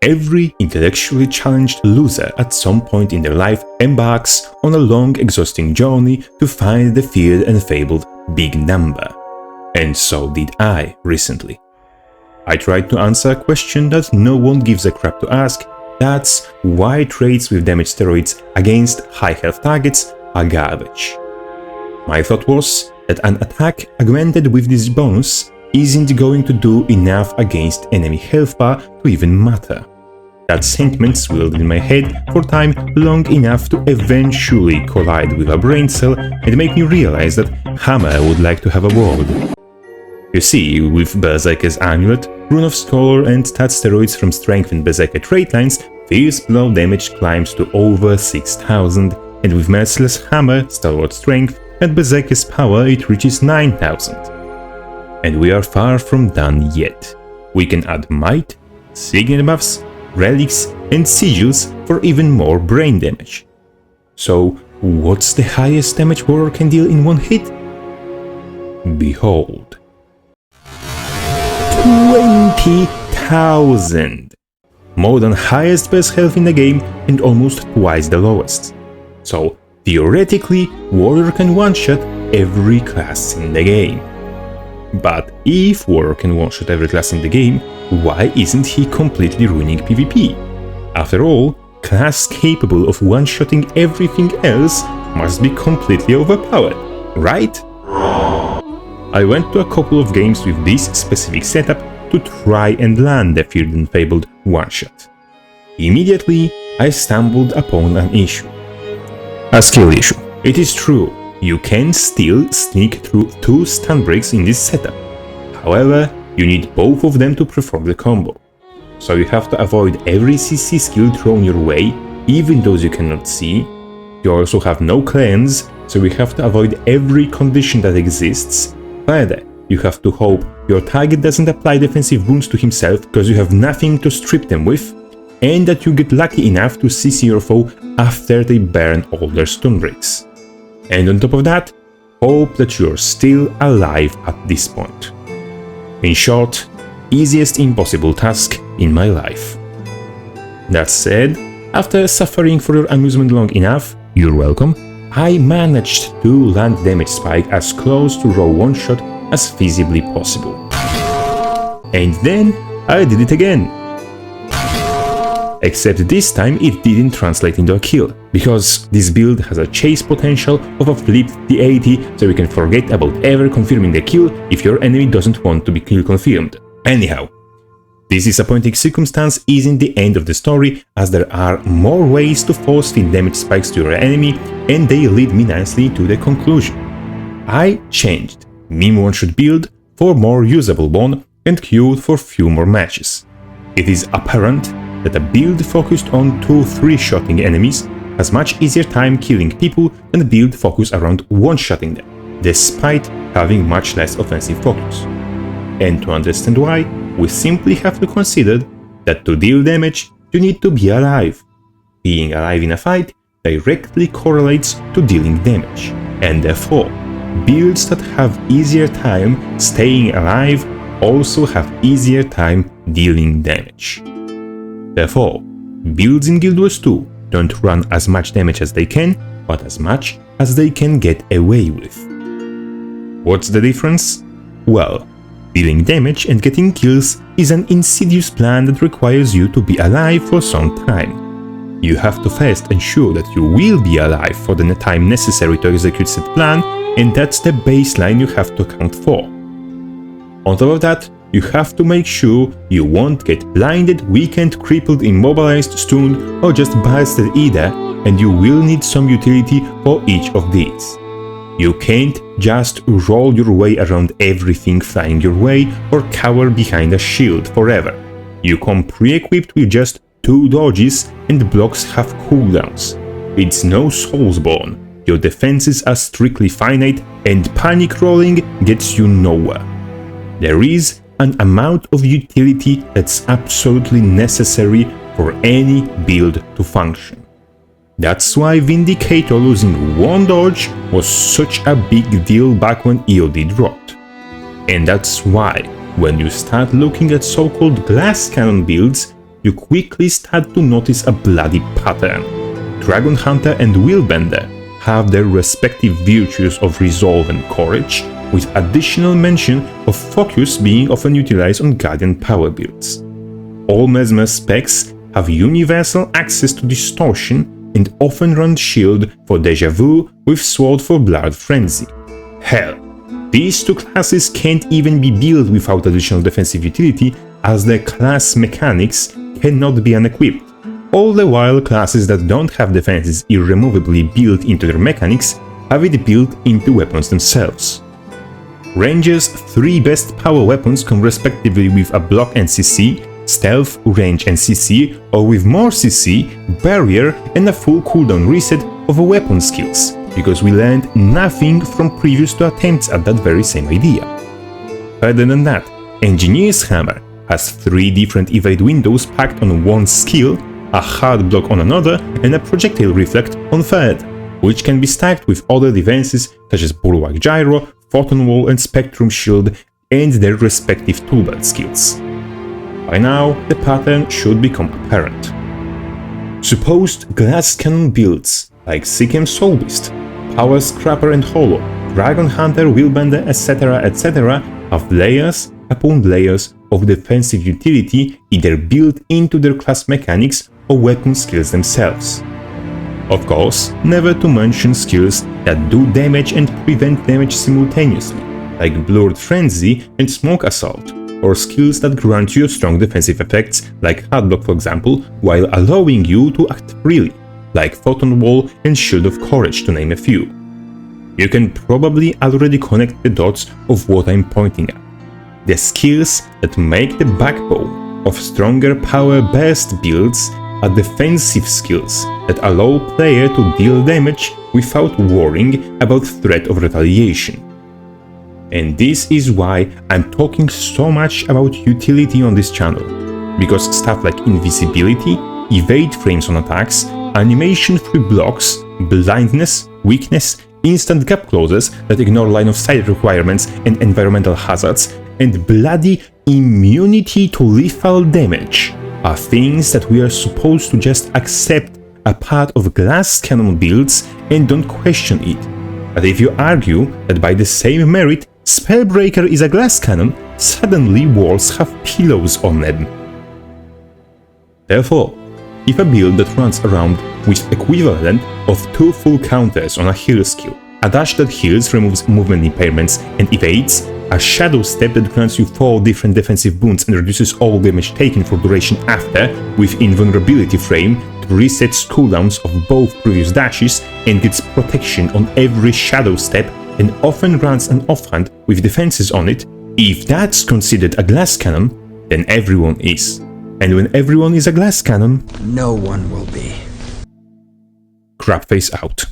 Every intellectually challenged loser at some point in their life embarks on a long, exhausting journey to find the feared and fabled big number. And so did I recently. I tried to answer a question that no one gives a crap to ask. That's why trades with damage steroids against high health targets are garbage. My thought was that an attack augmented with this bonus isn't going to do enough against enemy health bar to even matter. That sentiment swirled in my head for time long enough to eventually collide with a brain cell and make me realize that Hammer would like to have a word. You see, with Berserker's Amulet, Rune of Scholar and stat steroids from Strength and Berserker trait lines, Fierce Blow damage climbs to over 6000, and with Merciless Hammer, Stalwart Strength, and Berserker's Power it reaches 9000. And we are far from done yet. We can add Might, Signet buffs, Relics, and Sigils for even more brain damage. So, what's the highest damage Warrior can deal in one hit? Behold. 20,000! More than highest base health in the game and almost twice the lowest. So, theoretically, Warrior can one-shot every class in the game. But if Warrior can one-shot every class in the game, why isn't he completely ruining PvP? After all, class capable of one-shotting everything else must be completely overpowered, right? I went to a couple of games with this specific setup to try and land the feared and fabled one-shot. Immediately, I stumbled upon an issue. A skill issue. It is true, you can still sneak through 2 stun breaks in this setup. However, you need both of them to perform the combo. So you have to avoid every CC skill thrown your way, even those you cannot see. You also have no cleanse, so you have to avoid every condition that exists. Further, you have to hope your target doesn't apply defensive wounds to himself because you have nothing to strip them with, and that you get lucky enough to CC your foe after they burn all their stun breaks. And on top of that, hope that you're still alive at this point. In short, easiest impossible task in my life. That said, after suffering for your amusement long enough, you're welcome, I managed to land damage spike as close to raw one-shot as feasibly possible. And then I did it again. Except this time it didn't translate into a kill, because this build has a chase potential of a flipped D80, so you can forget about ever confirming the kill if your enemy doesn't want to be kill confirmed. Anyhow, this disappointing circumstance isn't the end of the story, as there are more ways to force feed damage spikes to your enemy, and they lead me nicely to the conclusion. I changed Meme one-shot build for more usable one and queued for few more matches. It is apparent that a build focused on 2-3-shotting enemies has much easier time killing people than a build focused around one-shotting them, despite having much less offensive focus. And to understand why, we simply have to consider that to deal damage, you need to be alive. Being alive in a fight directly correlates to dealing damage, and therefore, builds that have easier time staying alive also have easier time dealing damage. Therefore, builds in Guild Wars 2 don't run as much damage as they can, but as much as they can get away with. What's the difference? Well, dealing damage and getting kills is an insidious plan that requires you to be alive for some time. You have to first ensure that you will be alive for the time necessary to execute said plan, and that's the baseline you have to account for. On top of that, you have to make sure you won't get blinded, weakened, crippled, immobilized, stunned, or just blasted either, and you will need some utility for each of these. You can't just roll your way around everything flying your way or cower behind a shield forever. You come pre-equipped with just 2 dodges and blocks have cooldowns. It's no Soulsborne. Your defenses are strictly finite and panic rolling gets you nowhere. There is an amount of utility that's absolutely necessary for any build to function. That's why Vindicator losing 1 dodge was such a big deal back when EOD dropped. And that's why, when you start looking at so-called Glascannon builds, you quickly start to notice a bloody pattern. Dragon Hunter and Willbender have their respective virtues of resolve and courage, with additional mention of focus being often utilized on Guardian power builds. All Mesmer specs have universal access to distortion and often run shield for Deja Vu with sword for Blood Frenzy. Hell, these two classes can't even be built without additional defensive utility, as their class mechanics cannot be unequipped. All the while classes that don't have defenses irremovably built into their mechanics have it built into weapons themselves. Ranger's 3 best power weapons come respectively with a block and CC, stealth, range and CC, or with more CC, barrier and a full cooldown reset of weapon skills, because we learned nothing from previous 2 attempts at that very same idea. Further than that, Engineer's Hammer has 3 different evade windows packed on one skill, a hard block on another, and a projectile reflect on third, which can be stacked with other defenses such as Bulwark Gyro, Photon Wall and Spectrum Shield, and their respective toolbelt skills. By now, the pattern should become apparent. Supposed Glascannon builds like Sikhem Soulbeast, Power Scrapper and Hollow, Dragon Hunter, Willbender, etc. have layers upon layers of defensive utility either built into their class mechanics or weapon skills themselves. Of course, never to mention skills that do damage and prevent damage simultaneously, like Blurred Frenzy and Smoke Assault, or skills that grant you strong defensive effects like Hardblock for example, while allowing you to act freely, like Photon Wall and Shield of Courage to name a few. You can probably already connect the dots of what I'm pointing at. The skills that make the backbone of stronger power burst builds are defensive skills that allow player to deal damage without worrying about threat of retaliation. And this is why I'm talking so much about utility on this channel, because stuff like invisibility, evade frames on attacks, animation-free blocks, blindness, weakness, instant gap closes that ignore line of sight requirements and environmental hazards, and bloody immunity to lethal damage are things that we are supposed to just accept a part of Glascannon builds and don't question it. But if you argue that by the same merit Spellbreaker is a Glascannon, suddenly walls have pillows on them. Therefore, if a build that runs around with equivalent of 2 full counters on a heal skill, a dash that heals, removes movement impairments and evades, a shadow step that grants you 4 different defensive boons and reduces all damage taken for duration after, with invulnerability frame that resets cooldowns of both previous dashes and gets protection on every shadow step and often runs an offhand with defenses on it, if that's considered a Glascannon, then everyone is. And when everyone is a Glascannon, no one will be. Crabface out.